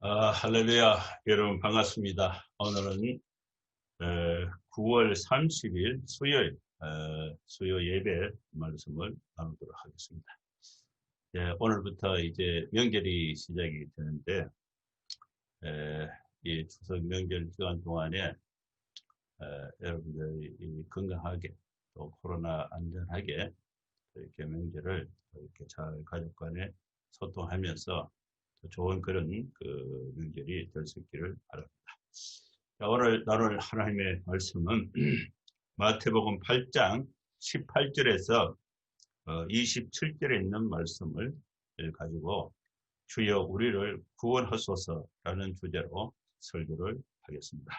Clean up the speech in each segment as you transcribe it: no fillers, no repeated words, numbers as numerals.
할렐루야. 여러분 반갑습니다. 오늘은 9월 30일 수요일 수요 예배 말씀을 나누도록 하겠습니다. 오늘부터 이제 명절이 시작이 되는데 이 추석 명절 기간 동안에 여러분들이 건강하게 또 코로나 안전하게 이렇게 명절을 이렇게 잘 가족 간에 소통하면서 좋은 그런 그 명절이 될 수 있기를 바랍니다. 자, 오늘 나눌 하나님의 말씀은 마태복음 8장 18절에서 27절에 있는 말씀을 가지고 주여 우리를 구원하소서라는 주제로 설교를 하겠습니다.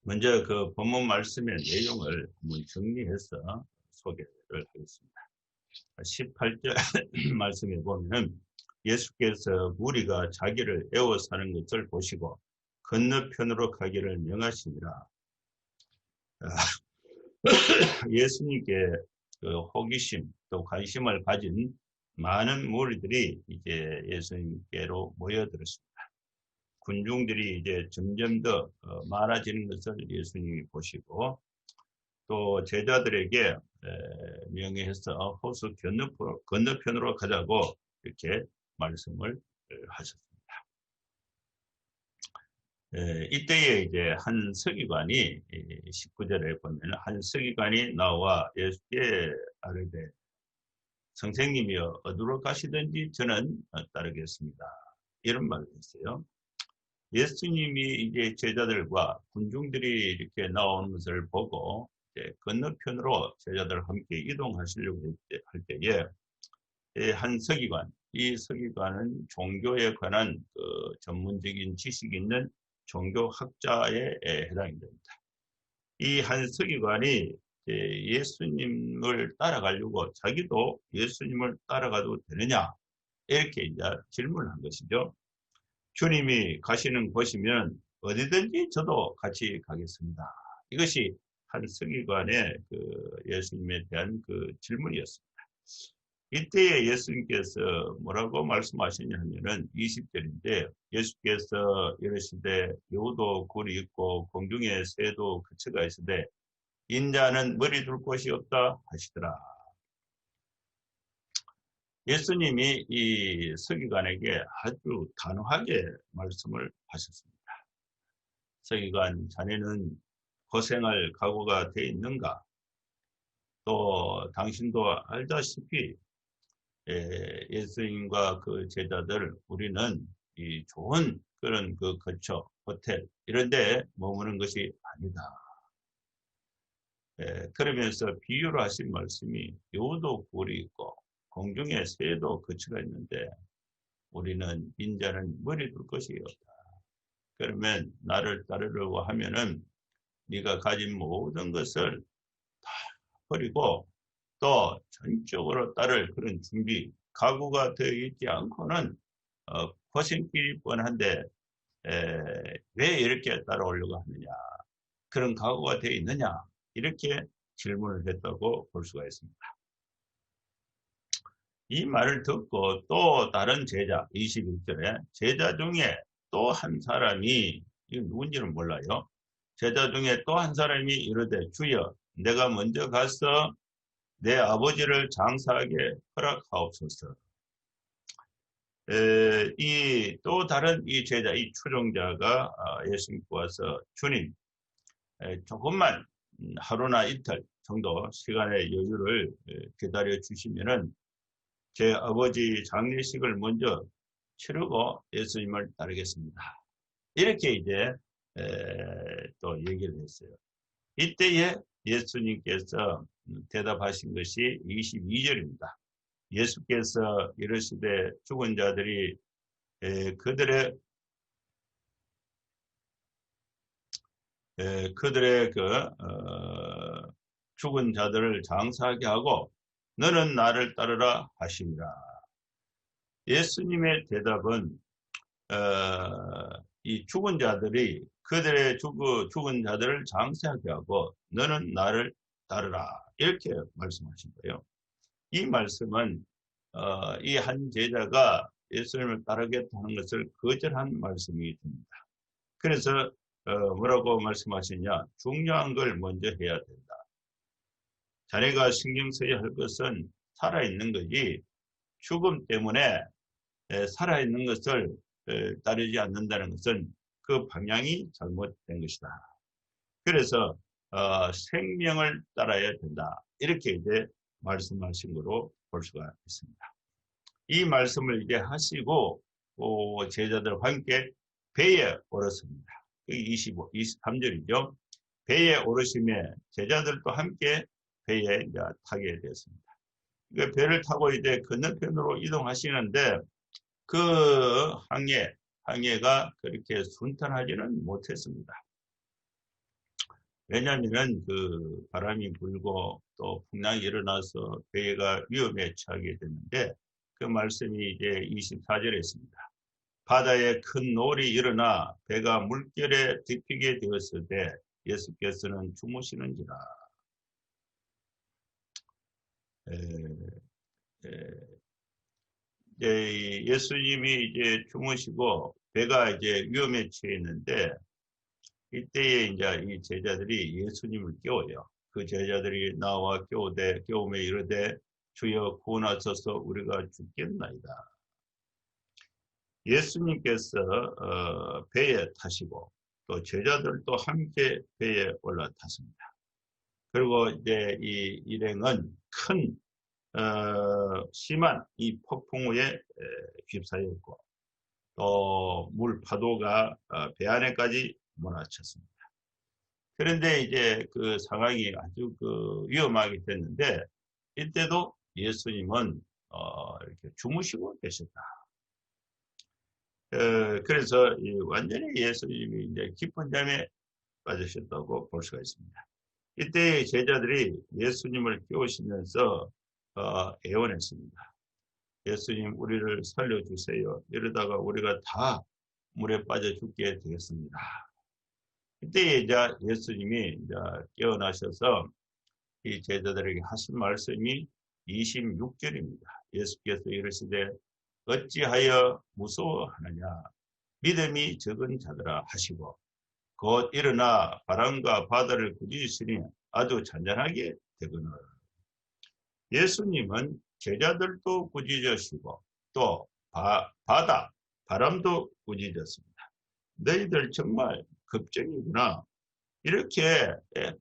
먼저 그 본문 말씀의 내용을 한번 정리해서 소개를 하겠습니다. 18절 말씀에 보면 예수께서 무리가 자기를 애워사는 것을 보시고 건너편으로 가기를 명하시니라. 예수님께 그 호기심 또 관심을 가진 많은 무리들이 이제 예수님께로 모여들었습니다. 군중들이 이제 점점 더 많아지는 것을 예수님이 보시고 또 제자들에게 명예해서 호수 건너편으로 가자고 이렇게 말씀을 하셨습니다. 이때에 이제 한 서기관이 19절에 보면 한 서기관이 나와 예수께 아뢰되 선생님이여 어디로 가시든지 저는 따르겠습니다. 이런 말을 했어요. 예수님이 이제 제자들과 군중들이 이렇게 나오는 것을 보고 건너편으로 제자들과 함께 이동하시려고 할 때에 한 서기관, 이 서기관은 종교에 관한 그 전문적인 지식이 있는 종교학자에 해당이 됩니다. 이 한 서기관이 예수님을 따라가려고 자기도 예수님을 따라가도 되느냐 이렇게 이제 질문을 한 것이죠. 주님이 가시는 곳이면 어디든지 저도 같이 가겠습니다. 이것이 한 서기관의 그 예수님에 대한 그 질문이었습니다. 이때에 예수님께서 뭐라고 말씀하시냐 하면은 20절인데 예수께서 이르시되 여우도 굴이 있고 공중에 새도 그치가 있으되 인자는 머리 둘 곳이 없다 하시더라. 예수님이 이 서기관에게 아주 단호하게 말씀을 하셨습니다. 서기관, 자네는 고생할 각오가 돼 있는가? 또 당신도 알다시피 예수님과 그 제자들 우리는 이 좋은 그런 그 거처, 호텔 이런 데 머무는 것이 아니다. 그러면서 비유로 하신 말씀이 여우도 굴이 있고 공중에 새도 거처가 있는데 우리는 인자는 머리 둘 것이 없다. 그러면 나를 따르려고 하면은 네가 가진 모든 것을 다 버리고 또 전적으로 따를 그런 준비, 각오가 되어 있지 않고는 고생길이 뻔한데 왜 이렇게 따라오려고 하느냐, 그런 각오가 되어 있느냐 이렇게 질문을 했다고 볼 수가 있습니다. 이 말을 듣고 또 다른 제자 21절에 제자 중에 또 한 사람이 이건 누군지는 몰라요. 제자 중에 또 한 사람이 이르되 주여 내가 먼저 가서 내 아버지를 장사하게 허락하옵소서. 이 또 다른 이 제자, 이 추종자가 예수님께 와서 주님 조금만 하루나 이틀 정도 시간의 여유를 기다려 주시면은 제 아버지 장례식을 먼저 치르고 예수님을 따르겠습니다. 이렇게 이제 또 얘기를 했어요. 이때에 예수님께서 대답하신 것이 22절입니다. 예수께서 이르시되 죽은 자들이 그들의 죽은 자들을 장사하게 하고 너는 나를 따르라 하시니라. 예수님의 대답은 이 죽은 자들이 그들의 죽은 자들을 장사하게 하고 너는 나를 따르라 이렇게 말씀하신 거예요. 이 말씀은 이 한 제자가 예수님을 따르겠다는 것을 거절한 말씀이 됩니다. 그래서 뭐라고 말씀하시냐? 중요한 걸 먼저 해야 된다. 자네가 신경 써야 할 것은 살아있는 거지 죽음 때문에 살아있는 것을 따르지 않는다는 것은 그 방향이 잘못된 것이다. 그래서 생명을 따라야 된다. 이렇게 이제 말씀하신 거로 볼 수가 있습니다. 이 말씀을 이제 하시고 제자들과 함께 배에 오르습니다. 23절이죠. 배에 오르심에 제자들도 함께 배에 이제 타게 되었습니다. 그러니까 배를 타고 이제 건너편으로 이동하시는데 그 항해가 그렇게 순탄하지는 못했습니다. 왜냐하면 그 바람이 불고 또 풍랑이 일어나서 배가 위험에 처하게 됐는데 그 말씀이 이제 24절에 있습니다. 바다에 큰 노을이 일어나 배가 물결에 뒤피게 되었을 때 예수께서는 주무시는지라. 예수님이 이제 주무시고 배가 이제 위험에 처해 있는데 이때에 이제 이 제자들이 예수님을 깨워요. 그 제자들이 나와 깨우며 이르되 주여 구원하소서 우리가 죽겠나이다. 예수님께서 배에 타시고 또 제자들도 함께 배에 올라탔습니다. 그리고 이제 이 일행은 큰 심한 이 폭풍우에 휩싸였고 또 물 파도가 배 안에까지 몰아쳤습니다. 그런데 이제 그 상황이 아주 위험하게 됐는데 이때도 예수님은 이렇게 주무시고 계셨다. 그래서 완전히 예수님이 이제 깊은 잠에 빠지셨다고 볼 수가 있습니다. 이때 제자들이 예수님을 깨우시면서 애원했습니다. 예수님 우리를 살려주세요. 이러다가 우리가 다 물에 빠져 죽게 되겠습니다. 이때 이제 예수님이 이제 깨어나셔서 이 제자들에게 하신 말씀이 26절입니다. 예수께서 이르시되 어찌하여 무서워하느냐 믿음이 적은 자들아 하시고 곧 일어나 바람과 바다를 꾸짖으시니 아주 잔잔하게 되거늘. 예수님은 제자들도 꾸짖으시고 또 바람도 꾸짖었습니다. 너희들 정말 겁쟁이구나. 이렇게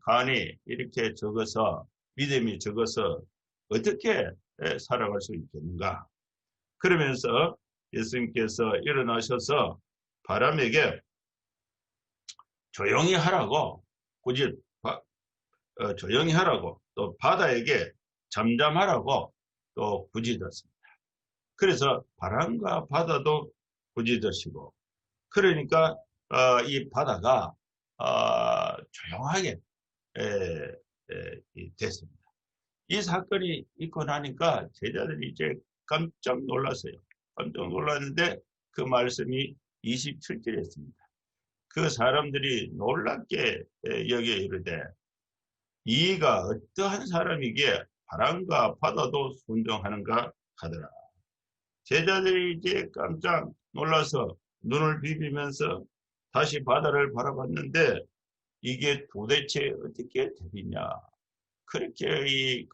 간이 이렇게 적어서 믿음이 적어서 어떻게 살아갈 수 있겠는가. 그러면서 예수님께서 일어나셔서 바람에게 조용히 하라고 조용히 하라고 또 바다에게 잠잠하라고 또 꾸짖었습니다. 그래서 바람과 바다도 꾸짖으시고 그러니까 이 바다가 조용하게 됐습니다. 이 사건이 있고 나니까 제자들이 이제 깜짝 놀랐어요. 깜짝 놀랐는데 그 말씀이 27절에 있습니다. 그 사람들이 놀랍게 여기에 이르되 이가 어떠한 사람이기에 바람과 바다도 순종하는가 하더라. 제자들이 이제 깜짝 놀라서 눈을 비비면서 다시 바다를 바라봤는데 이게 도대체 어떻게 되겠냐. 그렇게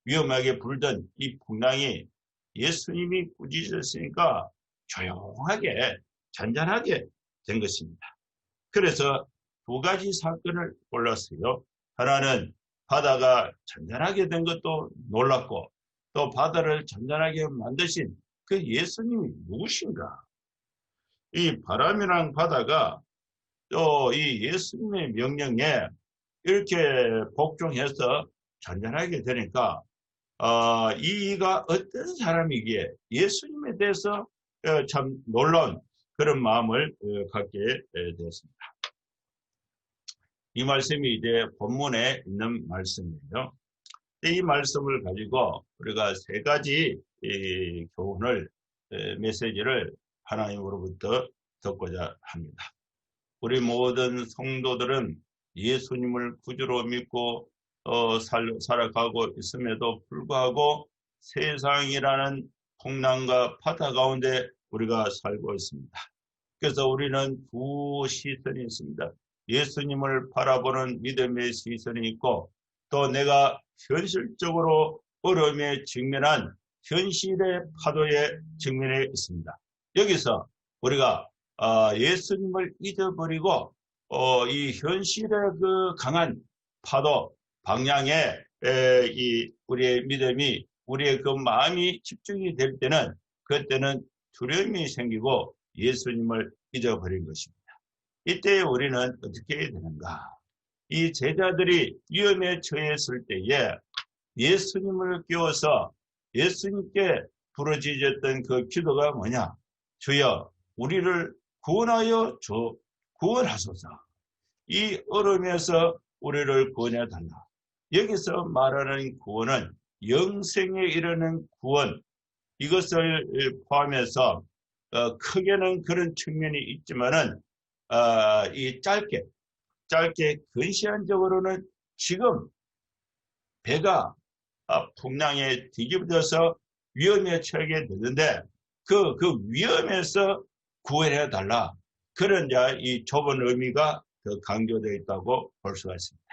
위험하게 불던 이 풍랑이 예수님이 꾸짖으셨으니까 조용하게 잔잔하게 된 것입니다. 그래서 두 가지 사건을 골랐어요. 하나는 바다가 잔잔하게 된 것도 놀랍고 또 바다를 잔잔하게 만드신 그 예수님이 누구신가? 이 바람이랑 바다가 또 이 예수님의 명령에 이렇게 복종해서 잔잔하게 되니까 이가 어떤 사람이기에 예수님에 대해서 참 놀라운 그런 마음을 갖게 되었습니다. 이 말씀이 이제 본문에 있는 말씀이에요. 이 말씀을 가지고 우리가 세 가지 교훈을 메시지를 하나님으로부터 듣고자 합니다. 우리 모든 성도들은 예수님을 구주로 믿고 살아가고 있음에도 불구하고 세상이라는 풍랑과 바다 가운데 우리가 살고 있습니다. 그래서 우리는 두 시선이 있습니다. 예수님을 바라보는 믿음의 시선이 있고, 또 내가 현실적으로 어려움에 직면한 현실의 파도에 직면해 있습니다. 여기서 우리가 예수님을 잊어버리고 이 현실의 그 강한 파도 방향에 우리의 믿음이, 우리의 그 마음이 집중이 될 때는, 그때는 두려움이 생기고 예수님을 잊어버린 것입니다. 이때 우리는 어떻게 해야 되는가? 이 제자들이 위험에 처했을 때에 예수님을 깨워서 예수님께 부르짖었던 그 기도가 뭐냐? 주여, 우리를 구원하소서. 이 어려움에서 우리를 구원해달라. 여기서 말하는 구원은 영생에 이르는 구원, 이것을 포함해서 크게는 그런 측면이 있지만은 이 짧게 근시안적으로는 지금 배가 풍랑에 뒤집어져서 위험에 처하게 되는데 그 위험에서 구해야 달라. 그런 이 좁은 의미가 더 강조되어 있다고 볼 수가 있습니다.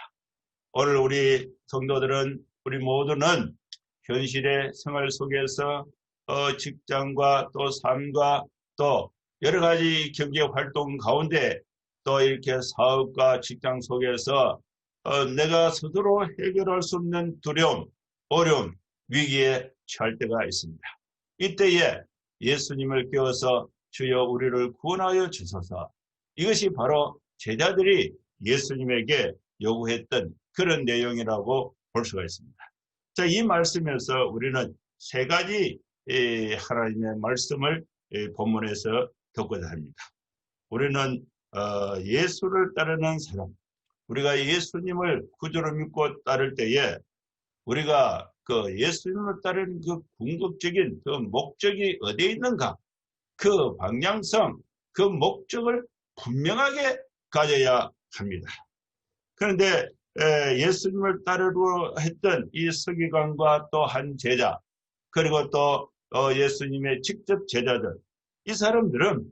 오늘 우리 성도들은, 우리 모두는 현실의 생활 속에서 직장과 또 삶과 또 여러 가지 경제 활동 가운데 또 이렇게 사업과 직장 속에서 내가 스스로 해결할 수 없는 두려움, 어려움, 위기에 처할 때가 있습니다. 이때에 예수님을 깨워서 주여 우리를 구원하여 주소서. 이것이 바로 제자들이 예수님에게 요구했던 그런 내용이라고 볼 수가 있습니다. 자, 이 말씀에서 우리는 세 가지 하나님의 말씀을 본문에서 듣고자 합니다. 우리는 예수를 따르는 사람, 우리가 예수님을 구주로 믿고 따를 때에 우리가 그 예수님을 따르는 그 궁극적인 그 목적이 어디에 있는가? 그 방향성, 그 목적을 분명하게 가져야 합니다. 그런데 예수님을 따르려 했던 이 서기관과 또 한 제자, 그리고 또 예수님의 직접 제자들, 이 사람들은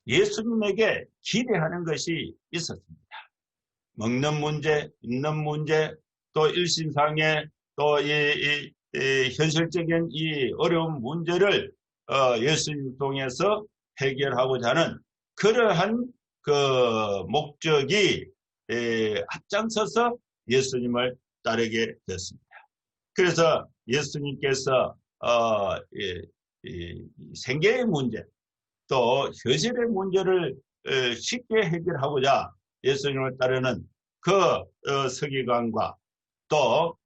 예수님에게 기대하는 것이 있었습니다. 먹는 문제, 입는 문제, 또 일신상의 또 현실적인 이 어려운 문제를 예수님 통해서 해결하고자 하는 그러한 그 목적이 앞장서서 예수님을 따르게 됐습니다. 그래서 예수님께서 생계의 문제, 또 현실의 문제를 쉽게 해결하고자 예수님을 따르는 그 서기관과 또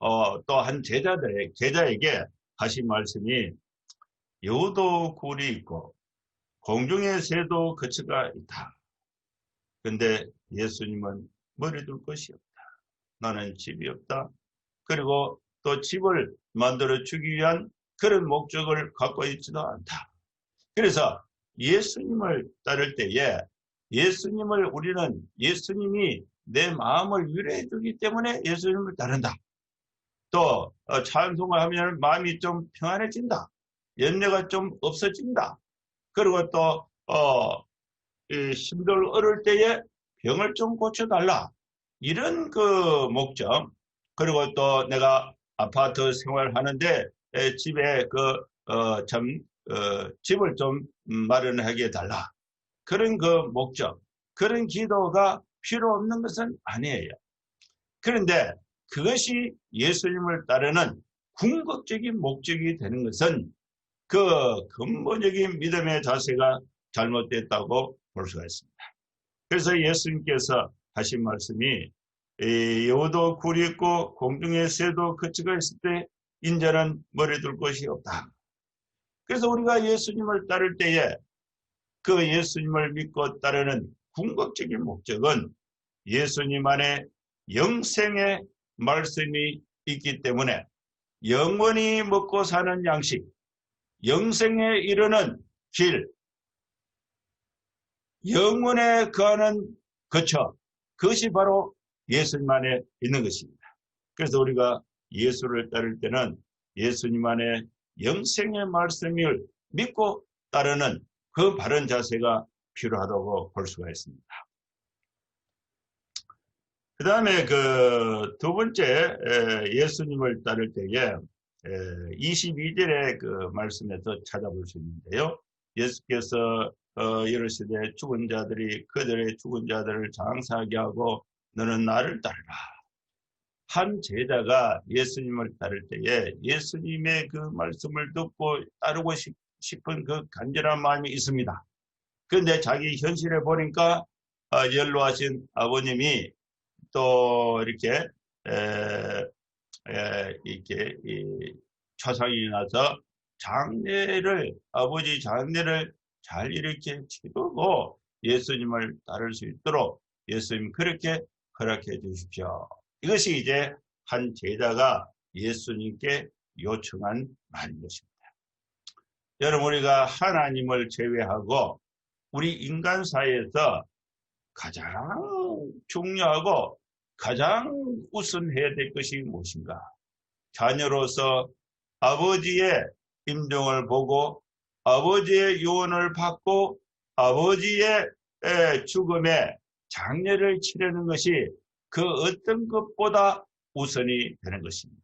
한 제자에게 하신 말씀이 여우도 굴이 있고 공중의 새도 거처가 있다. 근데 예수님은 머리 둘 것이 없다. 나는 집이 없다. 그리고 또 집을 만들어 주기 위한 그런 목적을 갖고 있지도 않다. 그래서 예수님을 따를 때에 우리는 예수님이 내 마음을 위로해 주기 때문에 예수님을 따른다. 또 찬송을 하면 마음이 좀 평안해진다. 염려가 좀 없어진다. 그리고 또 힘들고 어려울 때에 병을 좀 고쳐달라. 이런 그 목적. 그리고 또 내가 아파트 생활하는데 집에 집을 좀 마련하게 해달라. 그런 그 목적, 그런 기도가 필요 없는 것은 아니에요. 그런데 그것이 예수님을 따르는 궁극적인 목적이 되는 것은 그 근본적인 믿음의 자세가 잘못됐다고 볼 수가 있습니다. 그래서 예수님께서 하신 말씀이 여우도 굴이 있고 공중의 새도 거처가 있을 때 인자는 머리 둘 곳이 없다. 그래서 우리가 예수님을 따를 때에 그 예수님을 믿고 따르는 궁극적인 목적은 예수님 안에 영생의 말씀이 있기 때문에 영원히 먹고 사는 양식, 영생에 이르는 길, 영원에 거하는 거처, 그것이 바로 예수님 안에 있는 것입니다. 그래서 우리가 예수를 따를 때는 예수님 안에 영생의 말씀을 믿고 따르는 그 바른 자세가 필요하다고 볼 수가 있습니다. 그 다음에 그 두 번째 예수님을 따를 때에 22절의 그 말씀에서 찾아볼 수 있는데요. 예수께서 이르시되 죽은 자들이 그들의 죽은 자들을 장사하게 하고 너는 나를 따르라. 한 제자가 예수님을 따를 때에 예수님의 그 말씀을 듣고 따르고 싶은 그 간절한 마음이 있습니다. 그런데 자기 현실에 보니까 연로하신 아버님이 또 이렇게 이렇게 초상이 나서 아버지 장례를 잘 이렇게 치르고 예수님을 따를 수 있도록 예수님 그렇게 허락해 주십시오. 이것이 이제 한 제자가 예수님께 요청한 말인 것입니다. 여러분, 우리가 하나님을 제외하고 우리 인간 사회에서 가장 중요하고 가장 우선해야 될 것이 무엇인가? 자녀로서 아버지의 임종을 보고 아버지의 유언을 받고 아버지의 죽음에 장례를 치르는 것이 그 어떤 것보다 우선이 되는 것입니다.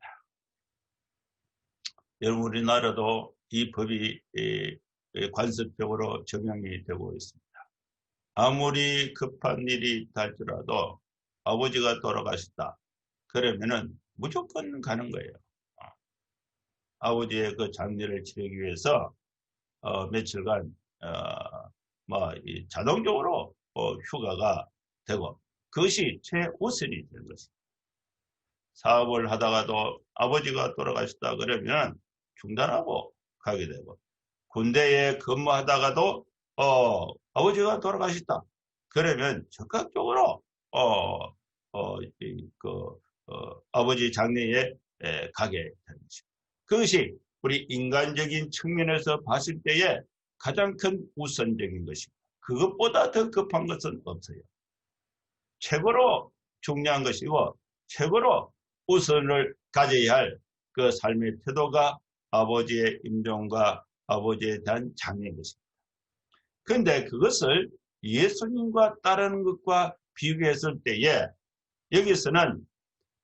여러분, 우리나라도 이 법이 관습적으로 적용이 되고 있습니다. 아무리 급한 일이 있다 할지라도 아버지가 돌아가셨다. 그러면은 무조건 가는 거예요. 아버지의 그 장례를 치르기 위해서 며칠간 자동적으로 휴가가 되고 그것이 최우선이 되는 것입니다. 사업을 하다가도 아버지가 돌아가셨다 그러면 중단하고 가게 되고 군대에 근무하다가도 아버지가 돌아가셨다 그러면 적극적으로 아버지 장례에 가게 되는 것입니다. 그것이 우리 인간적인 측면에서 봤을 때에 가장 큰 우선적인 것입니다. 그것보다 더 급한 것은 없어요. 최고로 중요한 것이고 최고로 우선을 가져야 할 그 삶의 태도가 아버지의 임종과 아버지에 대한 장례인 것입니다. 그런데 그것을 예수님과 따르는 것과 비교했을 때에 여기서는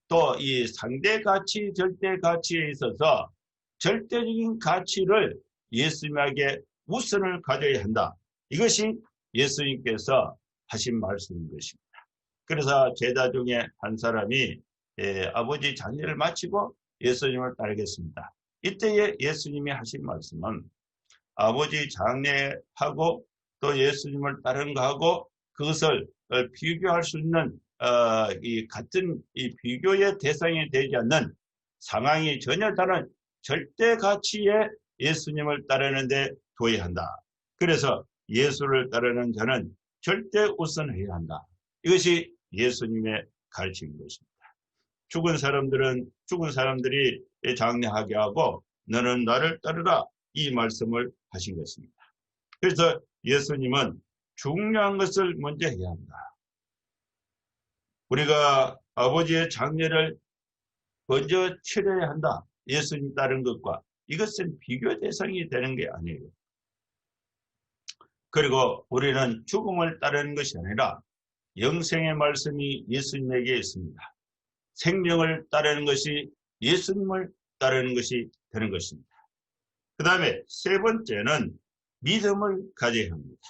또 이 상대 가치, 절대 가치에 있어서 절대적인 가치를 예수님에게 우선을 가져야 한다. 이것이 예수님께서 하신 말씀인 것입니다. 그래서 제자 중에 한 사람이 아버지 장례를 마치고 예수님을 따르겠습니다. 이때에 예수님이 하신 말씀은 아버지 장례하고 또 예수님을 따르는 것하고 그것을 비교할 수 있는 이 같은 이 비교의 대상이 되지 않는 상황이 전혀 다른 절대 가치에 예수님을 따르는데 둬야 한다. 그래서 예수를 따르는 자는 절대 우선해야 한다. 이것이 예수님의 가르침인 것입니다. 죽은 사람들이 장례하게 하고 너는 나를 따르라 이 말씀을 하신 것입니다. 그래서 예수님은 중요한 것을 먼저 해야 한다. 우리가 아버지의 장례를 먼저 치러야 한다. 예수님 따른 것과 이것은 비교 대상이 되는 게 아니에요. 그리고 우리는 죽음을 따르는 것이 아니라 영생의 말씀이 예수님에게 있습니다. 생명을 따르는 것이 예수님을 따르는 것이 되는 것입니다. 그 다음에 세 번째는 믿음을 가져야 합니다.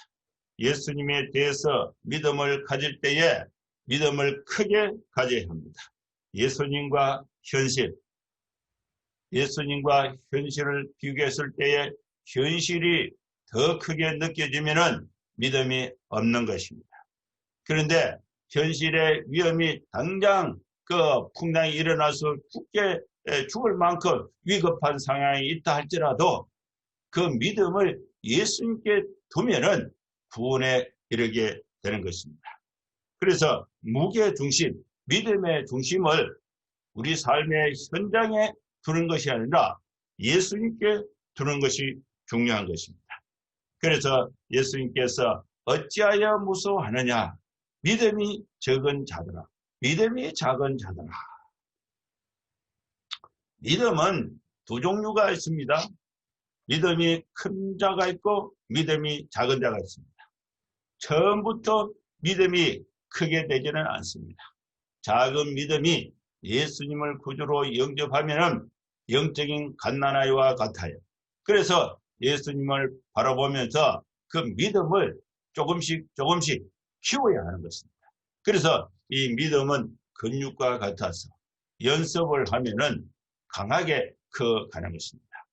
예수님에 대해서 믿음을 가질 때에 믿음을 크게 가져야 합니다. 예수님과 현실을 비교했을 때에 현실이 더 크게 느껴지면은 믿음이 없는 것입니다. 그런데 현실의 위험이 당장 그 풍랑이 일어나서 죽을 만큼 위급한 상황이 있다 할지라도 그 믿음을 예수님께 두면은 구원에 이르게 되는 것입니다. 그래서 무게중심, 믿음의 중심을 우리 삶의 현장에 두는 것이 아니라 예수님께 두는 것이 중요한 것입니다. 그래서 예수님께서 어찌하여 무서워하느냐? 믿음이 적은 자들아, 믿음이 작은 자들아. 믿음은 두 종류가 있습니다. 믿음이 큰 자가 있고 믿음이 작은 자가 있습니다. 처음부터 믿음이 크게 되지는 않습니다. 작은 믿음이 예수님을 구주로 영접하면 영적인 갓난아이와 같아요. 그래서 예수님을 바라보면서 그 믿음을 조금씩 키워야 하는 것입니다. 그래서 이 믿음은 근육과 같아서 연습을 하면은 강하게 커가는 것입니다.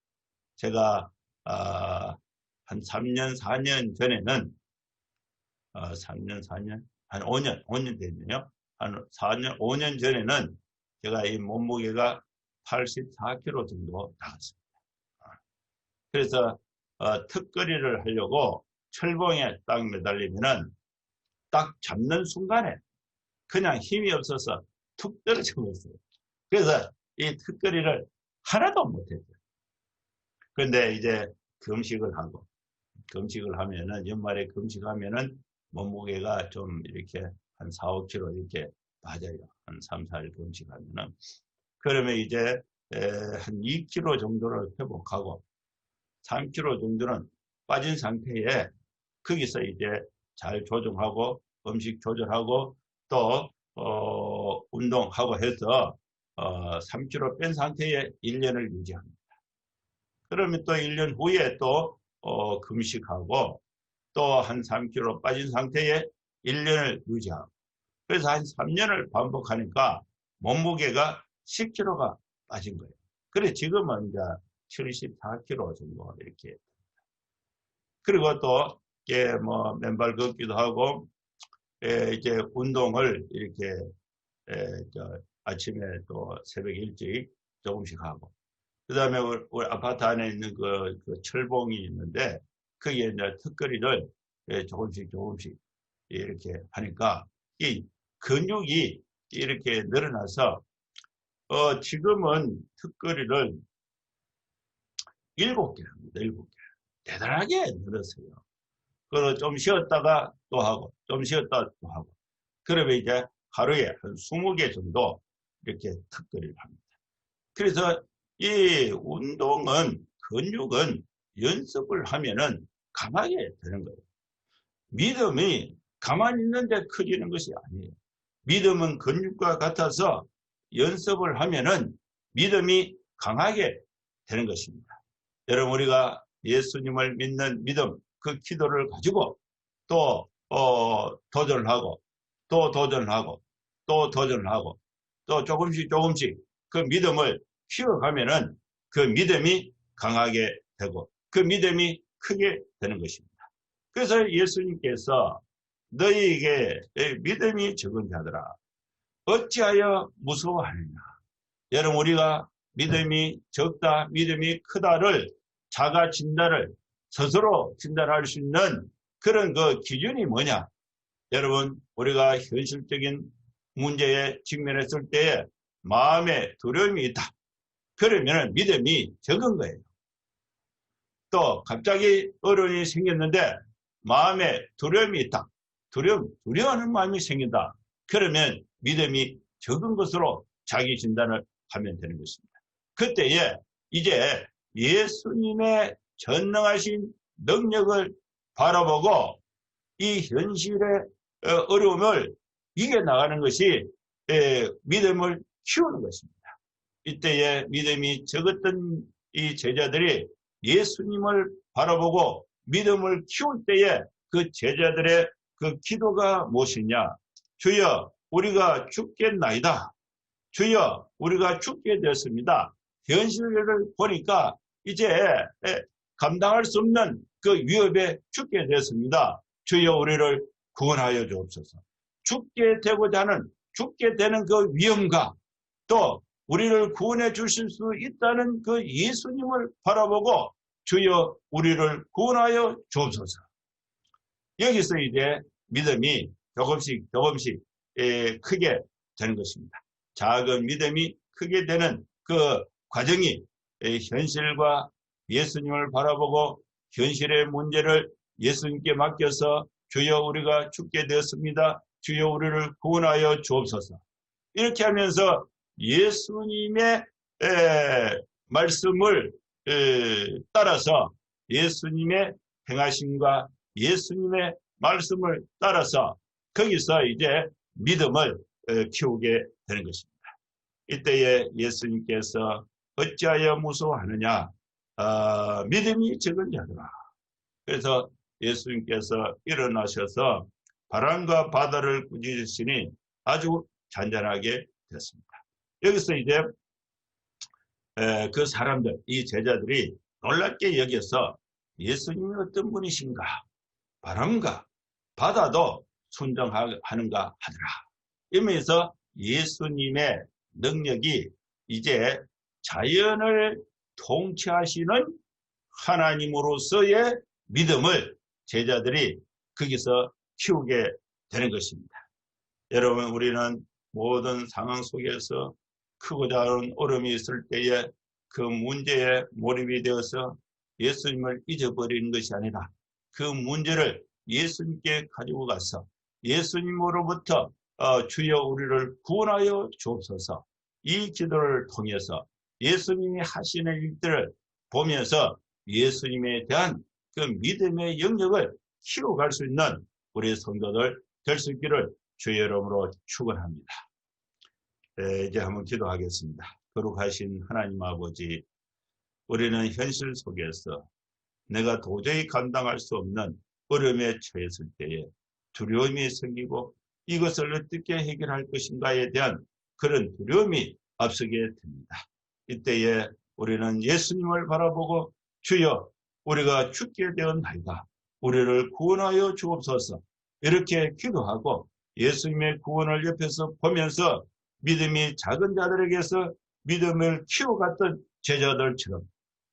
제가 한 3년, 4년 전에는 3년, 4년, 한 5년 됐네요. 한 4년, 5년 전에는 제가 이 몸무게가 84kg 정도 나갔습니다. 그래서 턱걸이를 하려고 철봉에 딱 매달리면은 딱 잡는 순간에 그냥 힘이 없어서 툭 떨어져 버렸어요. 그래서 이 턱걸이를 하나도 못했어요. 그런데 이제 금식을 하면은 연말에 금식하면은 몸무게가 좀 이렇게 한 4, 5kg 이렇게 빠져요. 한 3, 4일 금식하면은. 그러면 이제 한 2kg 정도를 회복하고 3kg 정도는 빠진 상태에 거기서 이제 잘 조정하고 음식 조절하고 또 운동하고 해서 3kg 뺀 상태에 1년을 유지합니다. 그러면 또 1년 후에 또 금식하고 또 한 3kg 빠진 상태에 1년을 유지하고 그래서 한 3년을 반복하니까 몸무게가 10kg가 빠진 거예요. 그래 지금은 이제 74kg 정도 이렇게. 그리고 또 이게 뭐 맨발 걷기도 하고 이제 운동을 이렇게 아침에 또 새벽 일찍 조금씩 하고 그 다음에 우리 아파트 안에 있는 그 철봉이 있는데 거기에 이제 턱걸이를 조금씩 이렇게 하니까 이 근육이 이렇게 늘어나서 지금은 턱걸이를 7개 합니다. 7개. 대단하게 늘었어요. 그리고 좀 쉬었다가 또 하고 좀 쉬었다가 또 하고 그러면 이제 하루에 한 20개 정도 이렇게 턱걸이를 합니다. 그래서 이 운동은 근육은 연습을 하면은 강하게 되는 거예요. 믿음이 가만히 있는데 커지는 것이 아니에요. 믿음은 근육과 같아서 연습을 하면은 믿음이 강하게 되는 것입니다. 여러분 우리가 예수님을 믿는 믿음 그 기도를 가지고 또 도전하고 또 도전하고 또 도전하고 또 조금씩 그 믿음을 키워가면은 그 믿음이 강하게 되고 그 믿음이 크게 되는 것입니다. 그래서 예수님께서 너희에게 믿음이 적은 자들아 어찌하여 무서워하느냐. 여러분 우리가 믿음이 적다 믿음이 크다를 자가 진단을 스스로 진단할 수 있는 그런 그 기준이 뭐냐. 여러분 우리가 현실적인 문제에 직면했을 때에 마음에 두려움이 있다. 그러면 믿음이 적은 거예요. 또 갑자기 어려움이 생겼는데 마음에 두려움이 있다. 두려워하는 마음이 생긴다. 그러면 믿음이 적은 것으로 자기 진단을 하면 되는 것입니다. 그때에 이제 예수님의 전능하신 능력을 바라보고 이 현실의 어려움을 이겨나가는 것이 믿음을 키우는 것입니다. 이때에 믿음이 적었던 이 제자들이 예수님을 바라보고 믿음을 키울 때에 그 제자들의 그 기도가 무엇이냐. 주여 우리가 죽겠나이다. 주여 우리가 죽게 되었습니다. 현실을 보니까 이제 감당할 수 없는 그 위협에 죽게 되었습니다. 주여 우리를 구원하여 주옵소서. 죽게 되는 그 위험과 또 우리를 구원해 주실 수 있다는 그 예수님을 바라보고 주여 우리를 구원하여 주옵소서. 여기서 이제 믿음이 조금씩 크게 되는 것입니다. 작은 믿음이 크게 되는 그 과정이 현실과 예수님을 바라보고 현실의 문제를 예수님께 맡겨서 주여 우리가 죽게 되었습니다. 주여 우리를 구원하여 주옵소서. 이렇게 하면서 예수님의 말씀을 따라서 예수님의 행하심과 예수님의 말씀을 따라서 거기서 이제 믿음을 키우게 되는 것입니다. 이때에 예수님께서 어찌하여 무서워하느냐? 믿음이 적은 자들아. 그래서 예수님께서 일어나셔서 바람과 바다를 꾸짖으시니 아주 잔잔하게 됐습니다. 여기서 이제 그 사람들, 이 제자들이 놀랍게 여겨서 예수님이 어떤 분이신가? 바람과 바다도 순종하는가 하더라. 이러면서 예수님의 능력이 이제 자연을 통치하시는 하나님으로서의 믿음을 제자들이 거기서 키우게 되는 것입니다. 여러분, 우리는 모든 상황 속에서 크고 작은 어려움이 있을 때에 그 문제에 몰입이 되어서 예수님을 잊어버리는 것이 아니라 그 문제를 예수님께 가지고 가서 예수님으로부터 주여 우리를 구원하여 주옵소서, 이 기도를 통해서 예수님이 하시는 일들을 보면서 예수님에 대한 그 믿음의 영역을 키워갈 수 있는 우리 성도들 될 수 있기를 주의 이름으로 축원합니다. 이제 한번 기도하겠습니다. 거룩하신 하나님 아버지, 우리는 현실 속에서 내가 도저히 감당할 수 없는 어려움에 처했을 때에 두려움이 생기고 이것을 어떻게 해결할 것인가에 대한 그런 두려움이 앞서게 됩니다. 이때에 우리는 예수님을 바라보고 주여 우리가 죽게 되었나이다, 우리를 구원하여 주옵소서, 이렇게 기도하고 예수님의 구원을 옆에서 보면서 믿음이 작은 자들에게서 믿음을 키워갔던 제자들처럼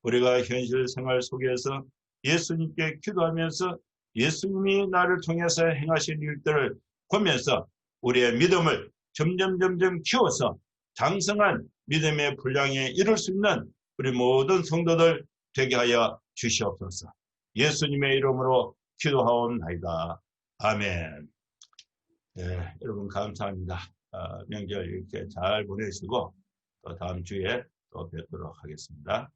우리가 현실 생활 속에서 예수님께 기도하면서 예수님이 나를 통해서 행하신 일들을 보면서 우리의 믿음을 점점 키워서 장성한 믿음의 분량에 이를 수 있는 우리 모든 성도들 되게 하여 주시옵소서. 예수님의 이름으로 기도하옵나이다. 아멘. 네, 여러분 감사합니다. 명절 이렇게 잘 보내시고 또 다음 주에 또 뵙도록 하겠습니다.